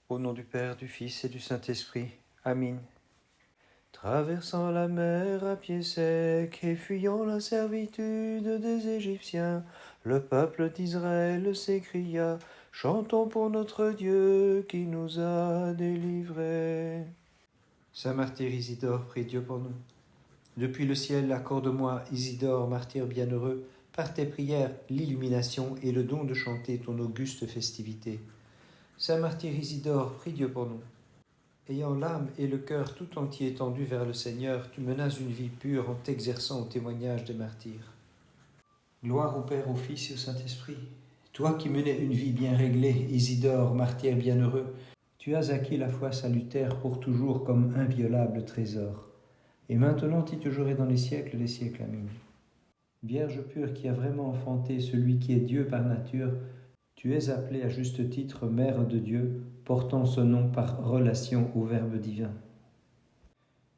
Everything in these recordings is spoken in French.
Au nom du Père, du Fils et du Saint-Esprit. Amen. Traversant la mer à pied sec et fuyant la servitude des Égyptiens, le peuple d'Israël s'écria: Chantons pour notre Dieu qui nous a délivrés. Saint martyr Isidore, prie Dieu pour nous. Depuis le ciel, accorde-moi, Isidore, martyr bienheureux, par tes prières, l'illumination et le don de chanter ton auguste festivité. Saint martyr Isidore, prie Dieu pour nous. Ayant l'âme et le cœur tout entier tendus vers le Seigneur, tu menas une vie pure en t'exerçant au témoignage des martyrs. Gloire au Père, au Fils et au Saint-Esprit. Toi qui menais une vie bien réglée, Isidore, martyr bienheureux, tu as acquis la foi salutaire pour toujours comme inviolable trésor. Et maintenant tu te jouerais dans les siècles des siècles. Amen. Vierge pure qui a vraiment enfanté celui qui est Dieu par nature, tu es appelée à juste titre Mère de Dieu, portant ce nom par relation au Verbe divin.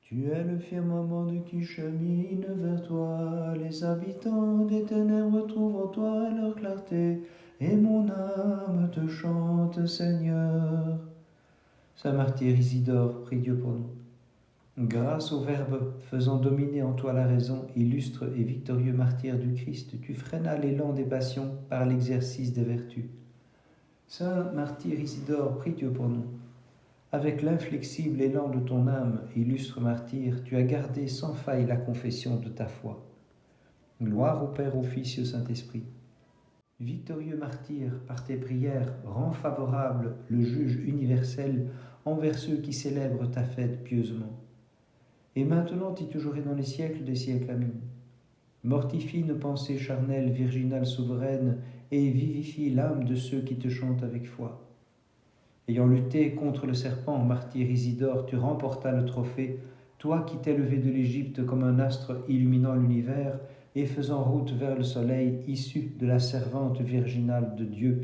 Tu es le firmament de qui chemine vers toi, les habitants des ténèbres trouvent en toi leur clarté, et mon âme te chante, Seigneur. Saint martyr Isidore, prie Dieu pour nous. Grâce au Verbe faisant dominer en toi la raison, illustre et victorieux martyr du Christ, tu freinas l'élan des passions par l'exercice des vertus. Saint martyr Isidore, prie Dieu pour nous. Avec l'inflexible élan de ton âme, illustre martyr, tu as gardé sans faille la confession de ta foi. Gloire au Père, au Fils et au Saint-Esprit. Victorieux martyr, par tes prières, rends favorable le juge universel envers ceux qui célèbrent ta fête pieusement. Et maintenant tu te jouerais dans les siècles des siècles. Amen. Mortifie nos pensées charnelles, virginales souveraines, et vivifie l'âme de ceux qui te chantent avec foi. Ayant lutté contre le serpent, martyr Isidore, tu remportas le trophée, toi qui t'es levé de l'Égypte comme un astre illuminant l'univers et faisant route vers le soleil, issu de la servante virginale de Dieu,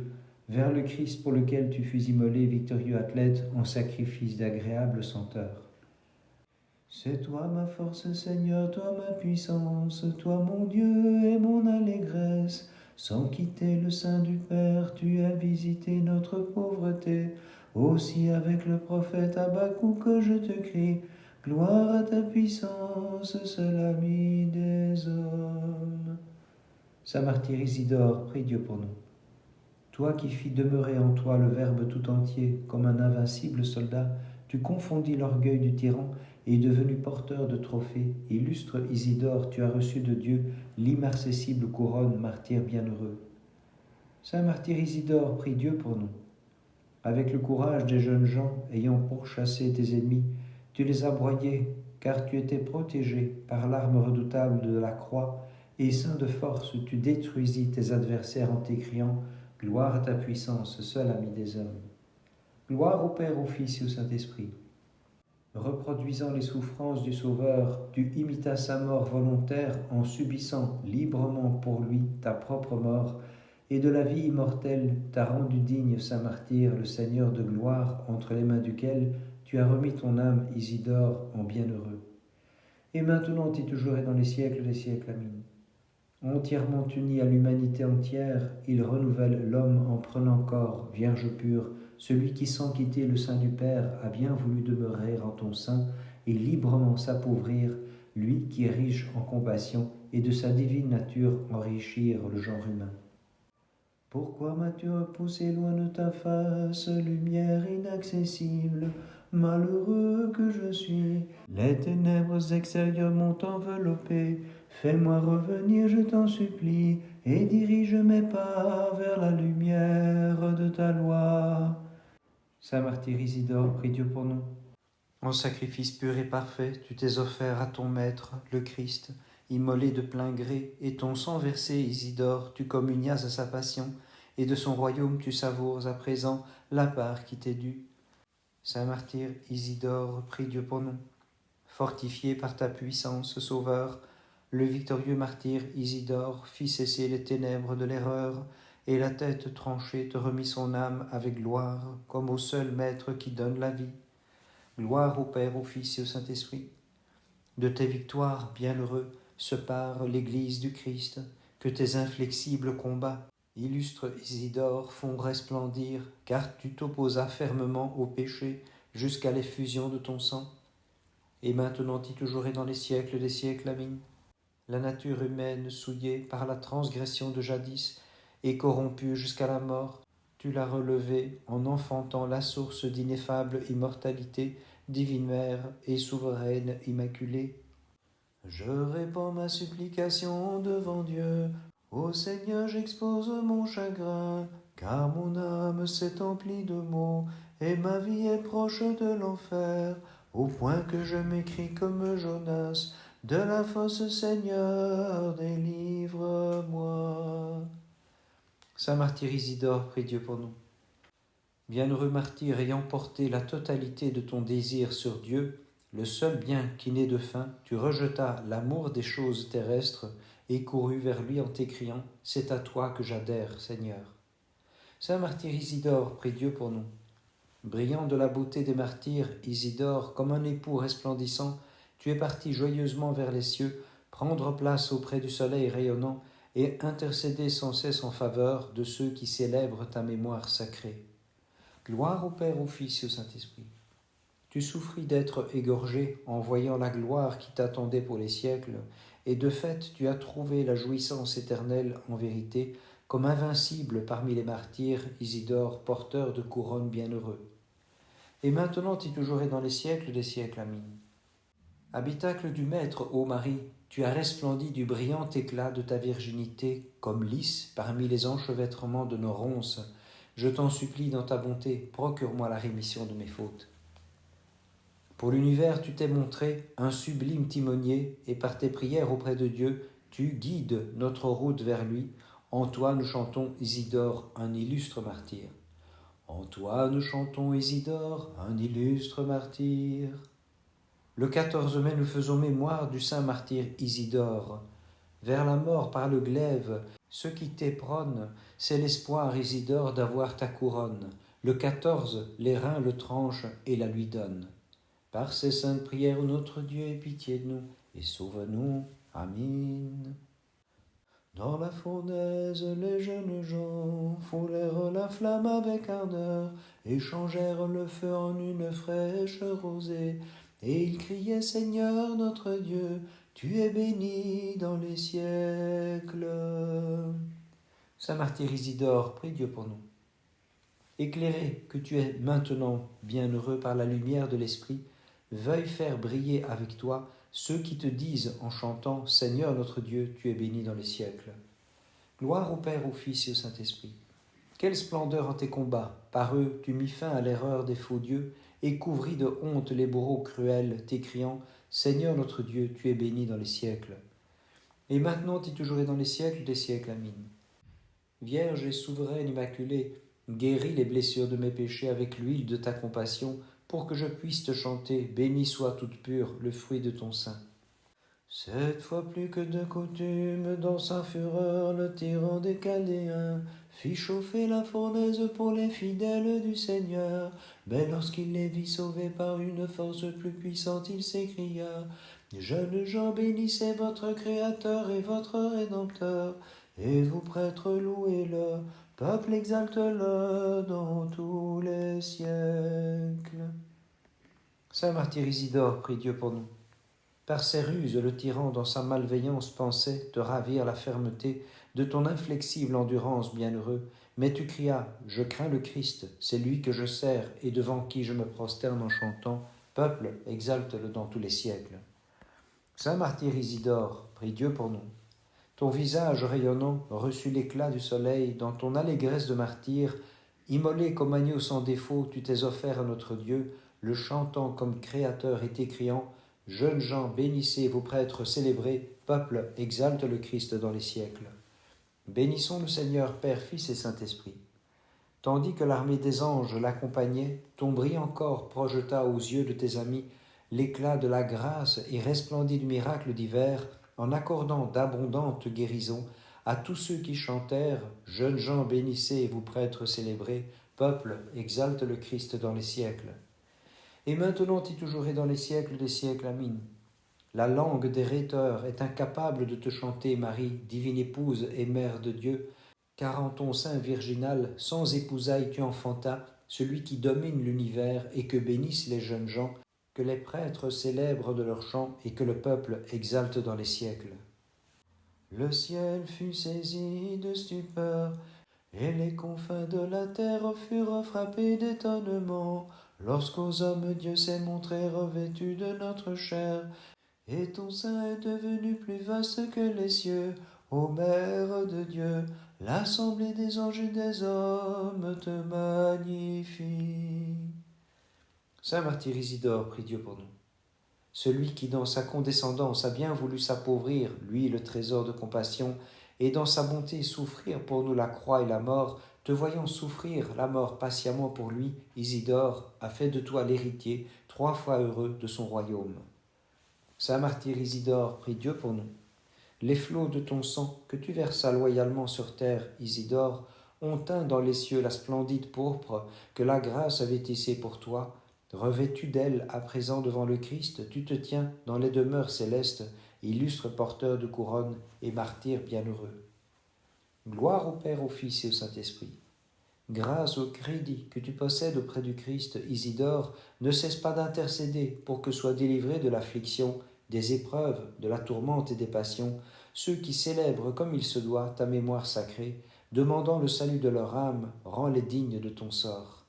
vers le Christ pour lequel tu fus immolé, victorieux athlète, en sacrifice d'agréable senteur. C'est toi ma force, Seigneur, toi ma puissance, toi mon Dieu et mon allégresse. Sans quitter le sein du Père, tu as visité notre pauvreté. Aussi avec le prophète Habakkuk je te crie, gloire à ta puissance, seul ami des hommes. Saint martyr Isidore, prie Dieu pour nous. Toi qui fis demeurer en toi le Verbe tout entier, comme un invincible soldat, tu confondis l'orgueil du tyran et devenu porteur de trophées, illustre Isidore, tu as reçu de Dieu l'immarcessible couronne, martyr bienheureux. Saint martyr Isidore, prie Dieu pour nous. Avec le courage des jeunes gens ayant pourchassé tes ennemis, tu les as broyés, car tu étais protégé par l'arme redoutable de la croix, et saint de force, tu détruisis tes adversaires en t'écriant « Gloire à ta puissance, seul ami des hommes ». Gloire au Père, au Fils et au Saint-Esprit. Reproduisant les souffrances du Sauveur, tu imitas sa mort volontaire en subissant librement pour lui ta propre mort, et de la vie immortelle t'as rendu digne, saint martyr, le Seigneur de gloire, entre les mains duquel tu as remis ton âme, Isidore, en bienheureux. Et maintenant tu te jouerais dans les siècles des siècles. Amen. Entièrement uni à l'humanité entière, il renouvelle l'homme en prenant corps, Vierge pure, celui qui sans quitter le sein du Père a bien voulu demeurer en ton sein et librement s'appauvrir, lui qui est riche en compassion et de sa divine nature enrichir le genre humain. Pourquoi m'as-tu repoussé loin de ta face, lumière inaccessible, malheureux que je suis? Les ténèbres extérieures m'ont enveloppé, fais-moi revenir, je t'en supplie, et dirige mes pas vers la lumière de ta loi. Saint martyr Isidore, prie Dieu pour nous. En sacrifice pur et parfait, tu t'es offert à ton Maître, le Christ, immolé de plein gré, et ton sang versé, Isidore, tu communias à sa passion, et de son royaume tu savoures à présent la part qui t'est due. Saint martyr Isidore, prie Dieu pour nous. Fortifié par ta puissance, Sauveur, le victorieux martyr Isidore fit cesser les ténèbres de l'erreur, et la tête tranchée te remit son âme avec gloire, comme au seul Maître qui donne la vie. Gloire au Père, au Fils et au Saint-Esprit. De tes victoires, bienheureux, se pare l'Église du Christ, que tes inflexibles combats Illustre Isidore, font resplendir, car tu t'opposas fermement au péché jusqu'à l'effusion de ton sang. Et maintenant et toujours et dans les siècles des siècles, Amin. La nature humaine souillée par la transgression de jadis et corrompue jusqu'à la mort, tu l'as relevée en enfantant la source d'ineffable immortalité, divine mère et souveraine immaculée. Je répands ma supplication devant Dieu. Ô Seigneur, j'expose mon chagrin, car mon âme s'est emplie de maux, et ma vie est proche de l'enfer, au point que je m'écris comme Jonas. De la fosse, Seigneur, délivre-moi. Saint martyr Isidore, prie Dieu pour nous. Bienheureux martyr, ayant porté la totalité de ton désir sur Dieu, le seul bien qui n'est de fin, tu rejetas l'amour des choses terrestres et courus vers lui en t'écriant « C'est à toi que j'adhère, Seigneur ». Saint martyr Isidore, prie Dieu pour nous. Brillant de la beauté des martyrs, Isidore, comme un époux resplendissant, tu es parti joyeusement vers les cieux, prendre place auprès du soleil rayonnant et intercéder sans cesse en faveur de ceux qui célèbrent ta mémoire sacrée. Gloire au Père, au Fils et au Saint-Esprit. Tu souffris d'être égorgé en voyant la gloire qui t'attendait pour les siècles, et de fait tu as trouvé la jouissance éternelle en vérité, comme invincible parmi les martyrs, Isidore, porteur de couronne bienheureux. Et maintenant et toujours et dans les siècles des siècles, Amin. Habitacle du Maître, ô Marie, tu as resplendi du brillant éclat de ta virginité, comme lys parmi les enchevêtrements de nos ronces. Je t'en supplie dans ta bonté, procure-moi la rémission de mes fautes. Pour l'univers, tu t'es montré un sublime timonier, et par tes prières auprès de Dieu, tu guides notre route vers lui. En toi, nous chantons Isidore, un illustre martyr. En toi, nous chantons Isidore, un illustre martyr. Le 14 mai, nous faisons mémoire du saint martyr Isidore. Vers la mort par le glaive, ce qui t'éperonne, c'est l'espoir, Isidore, d'avoir ta couronne. Le 14, les reins le tranchent et la lui donnent. Par ces saintes prières, notre Dieu ait pitié de nous et sauve-nous. Amin. Dans la fournaise, les jeunes gens foulèrent la flamme avec ardeur et changèrent le feu en une fraîche rosée. Et ils criaient, Seigneur notre Dieu, tu es béni dans les siècles. Saint martyr Isidore, prie Dieu pour nous. Éclairé que tu es maintenant bienheureux par la lumière de l'Esprit, veuille faire briller avec toi ceux qui te disent en chantant « Seigneur notre Dieu, tu es béni dans les siècles ». Gloire au Père, au Fils et au Saint-Esprit. Quelle splendeur en tes combats! Par eux, tu mis fin à l'erreur des faux dieux et couvris de honte les bourreaux cruels, t'écriant « Seigneur notre Dieu, tu es béni dans les siècles ». Et maintenant et toujours et dans les siècles des siècles. Amin. Vierge et souveraine immaculée, guéris les blessures de mes péchés avec l'huile de ta compassion, pour que je puisse te chanter, béni soit toute pure le fruit de ton sein. Cette fois plus que de coutume, dans sa fureur, le tyran des Chaldéens fit chauffer la fournaise pour les fidèles du Seigneur. Mais lorsqu'il les vit sauvés par une force plus puissante, il s'écria « Jeunes gens, bénissez votre Créateur et votre Rédempteur, et vous prêtres, louez-le, peuple exalte-le dans tous les siècles. » Saint martyr Isidore, prie Dieu pour nous. Par ses ruses, le tyran, dans sa malveillance, pensait te ravir la fermeté de ton inflexible endurance, bienheureux. Mais tu crias, je crains le Christ, c'est lui que je sers et devant qui je me prosterne en chantant, peuple, exalte-le dans tous les siècles. Saint martyr Isidore, prie Dieu pour nous. Ton visage rayonnant reçut l'éclat du soleil, dans ton allégresse de martyr, immolé comme agneau sans défaut, tu t'es offert à notre Dieu, le chantant comme créateur et t'écriant « Jeunes gens, bénissez vos prêtres célébrés, peuple, exalte le Christ dans les siècles. » Bénissons le Seigneur, Père, Fils et Saint-Esprit. Tandis que l'armée des anges l'accompagnait, ton brillant corps projeta aux yeux de tes amis l'éclat de la grâce et resplendit du miracle divers, en accordant d'abondantes guérisons à tous ceux qui chantèrent « Jeunes gens, bénissez vous prêtres célébrés, peuple, exalte le Christ dans les siècles. » Et maintenant et toujours et dans les siècles des siècles. Amin. La langue des rhéteurs est incapable de te chanter, Marie, divine épouse et mère de Dieu, Car en ton sein virginal, sans épousailles, tu enfantas celui qui domine l'univers, et que bénissent les jeunes gens, que les prêtres célèbrent de leurs chants, et que le peuple exalte dans les siècles. Le ciel fut saisi de stupeur, et les confins de la terre furent frappés d'étonnement, lorsqu'aux hommes Dieu s'est montré revêtu de notre chair, et ton sein est devenu plus vaste que les cieux, ô Mère de Dieu. L'assemblée des anges et des hommes te magnifie. Saint martyr Isidore, prie Dieu pour nous. Celui qui dans sa condescendance a bien voulu s'appauvrir, lui le trésor de compassion, et dans sa bonté souffrir pour nous la croix et la mort, te voyant souffrir la mort patiemment pour lui, Isidore a fait de toi l'héritier, 3 fois heureux de son royaume. Saint martyr Isidore, prie Dieu pour nous. Les flots de ton sang que tu versas loyalement sur terre, Isidore, ont teint dans les cieux la splendide pourpre que la grâce avait tissée pour toi. Revêtu d'elle, à présent devant le Christ, tu te tiens dans les demeures célestes, illustre porteur de couronne et martyr bienheureux. Gloire au Père, au Fils et au Saint-Esprit. Grâce au crédit que tu possèdes auprès du Christ, Isidore, ne cesse pas d'intercéder pour que soient délivrés de l'affliction, des épreuves, de la tourmente et des passions, ceux qui célèbrent comme il se doit ta mémoire sacrée, demandant le salut de leur âme, rends-les dignes de ton sort.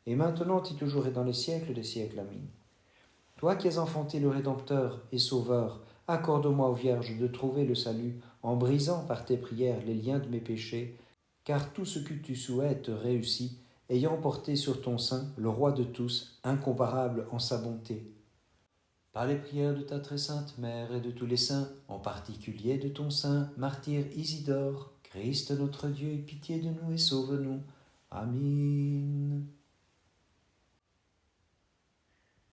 Et maintenant et toujours et dans les siècles des siècles. Amen. Toi qui as enfanté le Rédempteur et Sauveur, accorde-moi, ô Vierge, de trouver le salut en brisant par tes prières les liens de mes péchés, car tout ce que tu souhaites réussit, ayant porté sur ton sein le Roi de tous, incomparable en sa bonté. Par les prières de ta très sainte Mère et de tous les saints, en particulier de ton saint martyr Isidore, Christ notre Dieu, aie pitié de nous et sauve-nous. Amen.